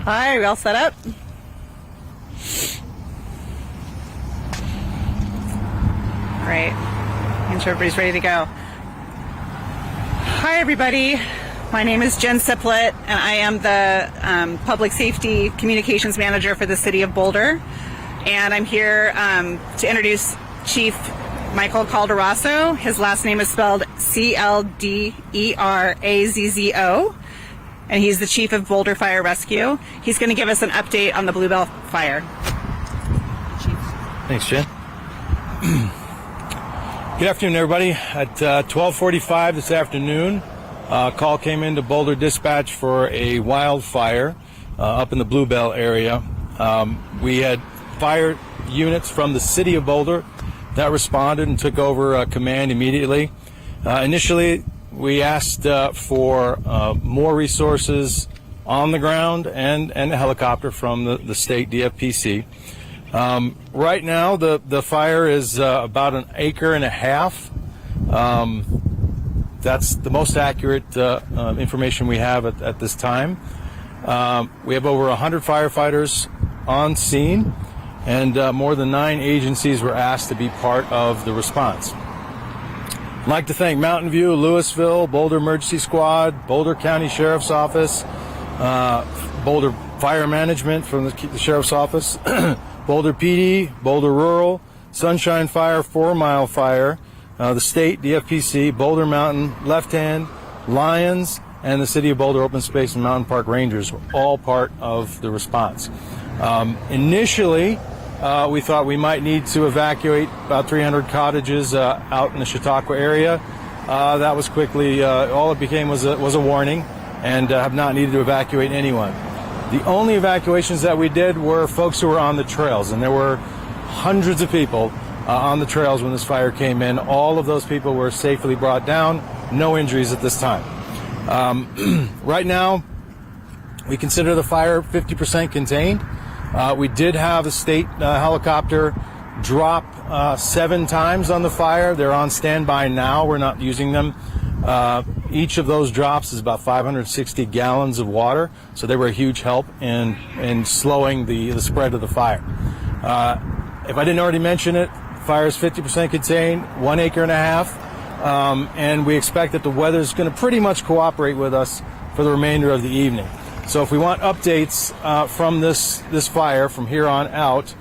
Hi, we all set up? Great. Make sure everybody's ready to go. Hi, everybody. My name is Jen Siplet, and I am the Public Safety Communications Manager for the City of Boulder. And I'm here to introduce Chief Michael Calderazzo. His last name is spelled Cldrerazzo, and he's the Chief of Boulder Fire Rescue. He's going to give us an update on the Bluebell fire. Chief. Thanks, Jen. Good afternoon, everybody. At 12:45 this afternoon, a call came into Boulder Dispatch for a wildfire up in the Bluebell area. We had fire units from the City of Boulder that responded and took over command immediately. Initially, we asked for more resources on the ground and a helicopter from the state DFPC. Right now, the fire is about 1.5 acres. That's the most accurate information we have at this time. We have over 100 firefighters on scene, and more than 9 agencies were asked to be part of the response. I'd like to thank Mountain View, Louisville, Boulder Emergency Squad, Boulder County Sheriff's Office, Boulder Fire Management from the Sheriff's Office, Boulder PD, Boulder Rural, Sunshine Fire, 4 Mile Fire, the state, DFPC, Boulder Mountain, Left Hand, Lions, and the City of Boulder Open Space and Mountain Park Rangers were all part of the response. Initially, we thought we might need to evacuate about 300 cottages out in the Chautauqua area. That was quickly, all it became was a warning, and have not needed to evacuate anyone. The only evacuations that we did were folks who were on the trails, and there were hundreds of people on the trails when this fire came in. All of those people were safely brought down, no injuries at this time. Right now, we consider the fire 50% contained. We did have a state helicopter drop 7 times on the fire. They're on standby now. We're not using them. Each of those drops is about 560 gallons of water, so they were a huge help in slowing the spread of the fire. If I didn't already mention it, fire is 50% contained, 1.5 acres, and we expect that the weather is going to pretty much cooperate with us for the remainder of the evening. So if we want updates from this fire from here on out,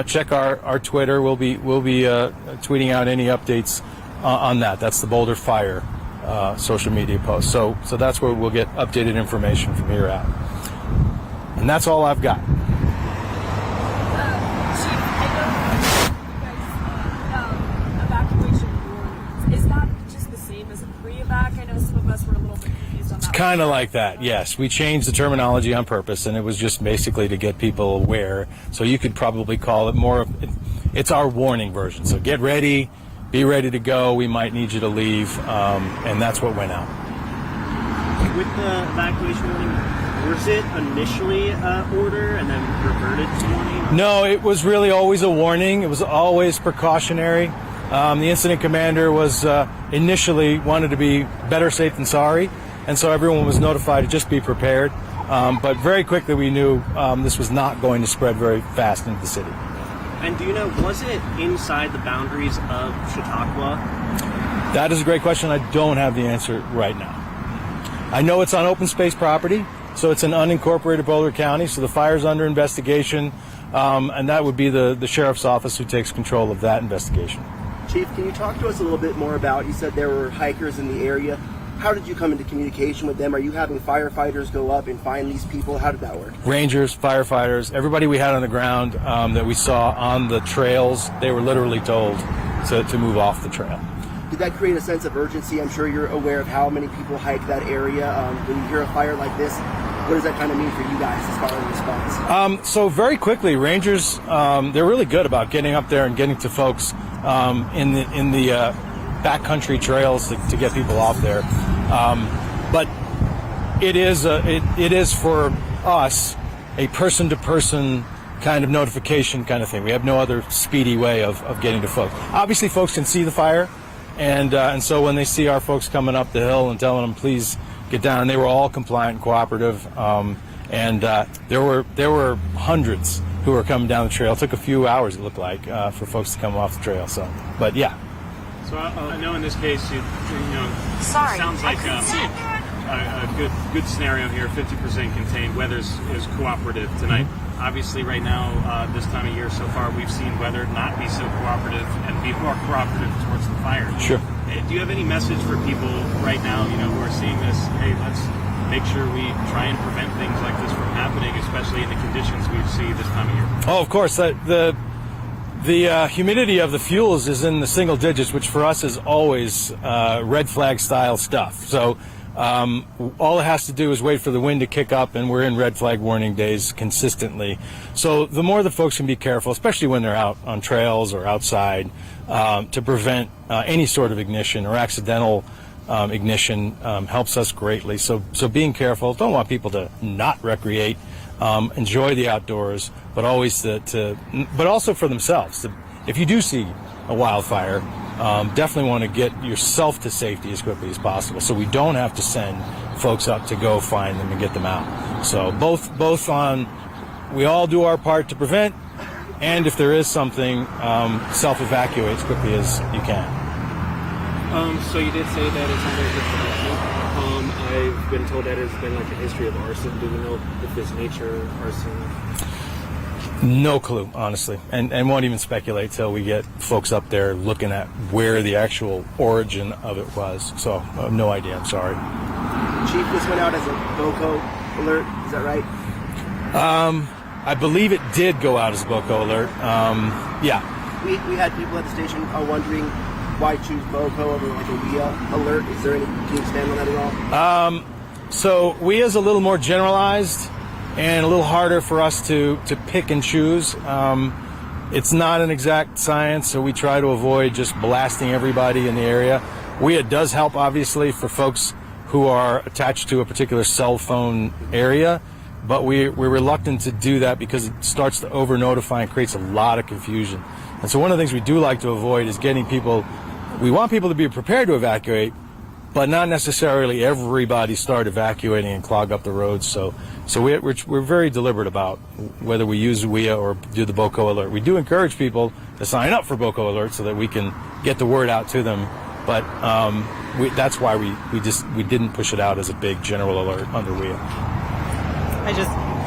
check our Twitter. We'll be tweeting out any updates on that. That's the Bldr Fire social media post. So that's where we'll get updated information from here out. And that's all I've got. Chief, I know evacuation warnings. Is that just the same as a pre-evac? I know some of us were a little bit confused on that. Kind of like that, yes. We changed the terminology on purpose, and it was just basically to get people aware. So you could probably call it more of, it's our warning version. So get ready, be ready to go. We might need you to leave, and that's what went out. With the evacuation warning, was it initially order and then reverted to warning? No, it was really always a warning. It was always precautionary. The incident commander was initially wanted to be better safe than sorry, and so everyone was notified to just be prepared. But very quickly we knew this was not going to spread very fast into the city. And do you know, was it inside the boundaries of Chautauqua? That is a great question. I don't have the answer right now. I know it's on open space property, so it's an unincorporated Boulder County, so the fire's under investigation, and that would be the Sheriff's Office who takes control of that investigation. Chief, can you talk to us a little bit more about, you said there were hikers in the area. How did you come into communication with them? Are you having firefighters go up and find these people? How did that work? Rangers, firefighters, everybody we had on the ground that we saw on the trails, they were literally told to move off the trail. Did that create a sense of urgency? I'm sure you're aware of how many people hike that area. When you hear a fire like this, what does that kind of mean for you guys as far as response? So very quickly, Rangers, they're really good about getting up there and getting to folks in the backcountry trails to get people off there. But it is for us a person-to-person kind of notification kind of thing. We have no other speedy way of getting to folks. Obviously, folks can see the fire, and so when they see our folks coming up the hill and telling them, please get down, they were all compliant and cooperative. And there were hundreds who were coming down the trail. It took a few hours, it looked like, for folks to come off the trail. So, but yeah. So I know in this case, you know, Sorry, sounds like a good scenario here. 50% contained. Weather is cooperative tonight. Obviously, right now, this time of year so far, we've seen weather not be so cooperative and be more cooperative towards the fire. Sure. Do you have any message for people right now, you know, who are seeing this? Hey, let's make sure we try and prevent things like this from happening, especially in the conditions we see this time of year. Oh, of course. The humidity of the fuels is in the single digits, which for us is always red flag style stuff. So all it has to do is wait for the wind to kick up, and we're in red flag warning days consistently. So the more the folks can be careful, especially when they're out on trails or outside, to prevent any sort of ignition or accidental ignition helps us greatly. So being careful. Don't want people to not recreate, enjoy the outdoors, but always but also for themselves. If you do see a wildfire, definitely want to get yourself to safety as quickly as possible, so we don't have to send folks up to go find them and get them out. So both on, we all do our part to prevent, and if there is something, self-evacuate as quickly as you can. So you did say that it's under the production. I've been told that it's been like a history of arson. Do we know if it's nature arson? No clue, honestly, and won't even speculate till we get folks up there looking at where the actual origin of it was. So I have no idea. I'm sorry. Chief, this went out as a BOCO alert. Is that right? I believe it did go out as a BOCO alert. Yeah. We had people at the station wondering why choose BOCO over like a WIA alert. Is there any, can you expand on that at all? So WIA is a little more generalized and a little harder for us to pick and choose. It's not an exact science, so we try to avoid just blasting everybody in the area. WIA does help, obviously, for folks who are attached to a particular cell phone area, but we're reluctant to do that because it starts to over-notify and creates a lot of confusion. And so one of the things we do like to avoid is getting people, we want people to be prepared to evacuate, but not necessarily everybody start evacuating and clog up the roads. So we're very deliberate about whether we use WIA or do the BOCO alert. We do encourage people to sign up for BOCO alert so that we can get the word out to them. But that's why we didn't push it out as a big general alert under WIA.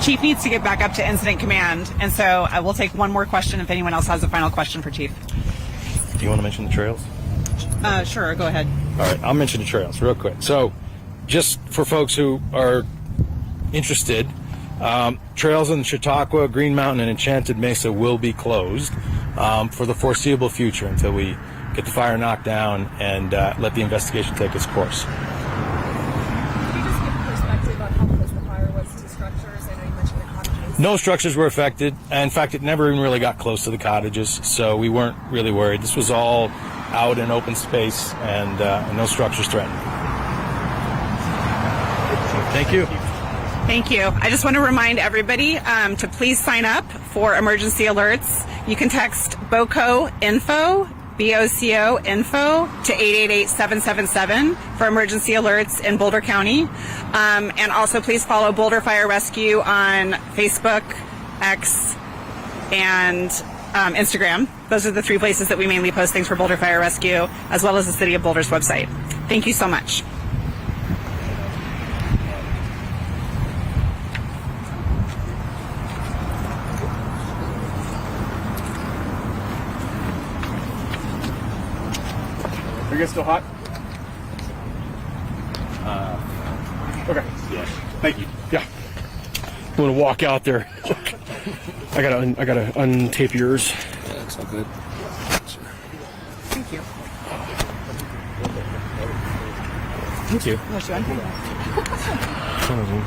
Chief needs to get back up to incident command, and so I will take one more question if anyone else has a final question for Chief. Do you want to mention the trails? Sure, go ahead. All right, I'll mention the trails real quick. So, just for folks who are interested, trails in Chautauqua, Green Mountain, and Enchanted Mesa will be closed for the foreseeable future until we get the fire knocked down and let the investigation take its course. Can you just give a perspective on how close the fire was to structures? I know you mentioned the cottages. No structures were affected. In fact, it never even really got close to the cottages, so we weren't really worried. This was all out in open space and no structures threatened. Thank you. Thank you. I just want to remind everybody to please sign up for emergency alerts. You can text BOCO info, BOCO info to 888-777 for emergency alerts in Boulder County. And also please follow Bldr Fire Rescue on Facebook, X, and Instagram. Those are the three places that we mainly post things for Bldr Fire Rescue, as well as the City of Boulder's website. Thank you so much. Are you guys still hot? Okay. Yeah. Thank you. Yeah. I'm gonna walk out there. I gotta untape yours. Yeah, that's all good. Thank you. Thank you. Unless you want. One of them.